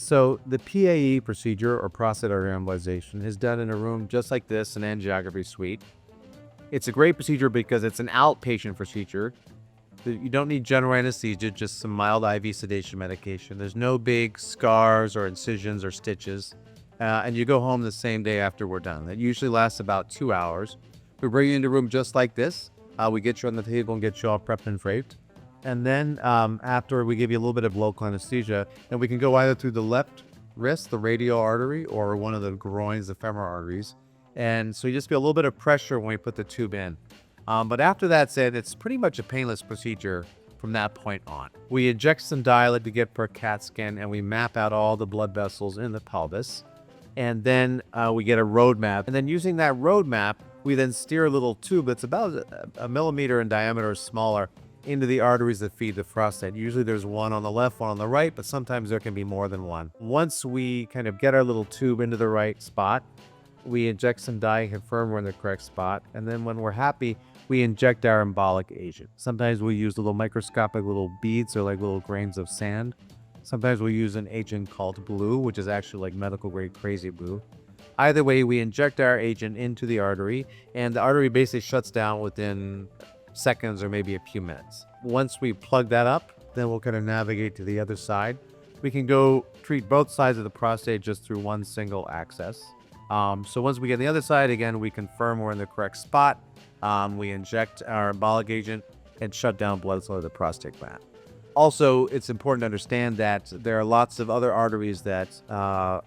So the PAE procedure, or prostate artery embolization, is done in a room just like this, an angiography suite. It's a great procedure because it's an outpatient procedure. You don't need general anesthesia, just some mild IV sedation medication. There's no big scars or incisions or stitches. And you go home the same day after we're done. That usually lasts about 2 hours. We bring you into a room just like this. We get you on the table and get you all prepped and draped. And then after, we give you a little bit of local anesthesia, and we can go either through the left wrist, the radial artery, or one of the groins, the femoral arteries. And so you just feel a little bit of pressure when we put the tube in. But after that's it, it's pretty much a painless procedure from that point on. We inject some dye like we get per CAT scan, and we map out all the blood vessels in the pelvis. And then we get a roadmap. And then using that roadmap, we then steer a little tube that's about a millimeter in diameter or smaller into the arteries that feed the prostate. Usually there's one on the left, one on the right, but sometimes there can be more than one. Once we kind of get our little tube into the right spot, we inject some dye and confirm we're in the correct spot. And then when we're happy, we inject our embolic agent. Sometimes we use little microscopic little beads or like little grains of sand. Sometimes we use an agent called blue, which is actually like medical grade crazy blue. Either way, we inject our agent into the artery, and the artery basically shuts down within seconds or maybe a few minutes. Once we plug that up, then we'll kind of navigate to the other side. We can go treat both sides of the prostate just through one single access. So once we get on the other side, again, we confirm we're in the correct spot. We inject our embolic agent and shut down blood flow to the prostate gland. Also, it's important to understand that there are lots of other arteries that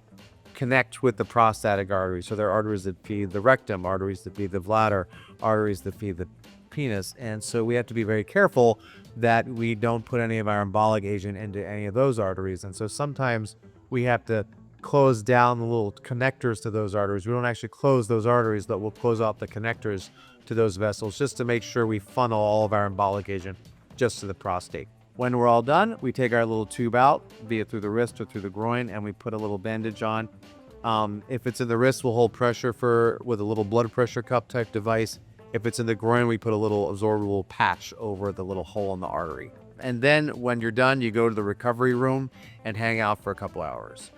connect with the prostatic artery. So there are arteries that feed the rectum, arteries that feed the bladder, arteries that feed the penis. And so we have to be very careful that we don't put any of our embolic agent into any of those arteries. And so sometimes we have to close down the little connectors to those arteries. We don't actually close those arteries, but we'll close off the connectors to those vessels just to make sure we funnel all of our embolic agent just to the prostate. When we're all done, we take our little tube out, be it through the wrist or through the groin, and we put a little bandage on. If it's in the wrist, we'll hold pressure with a little blood pressure cup type device. If it's in the groin, we put a little absorbable patch over the little hole in the artery. And then when you're done, you go to the recovery room and hang out for a couple hours.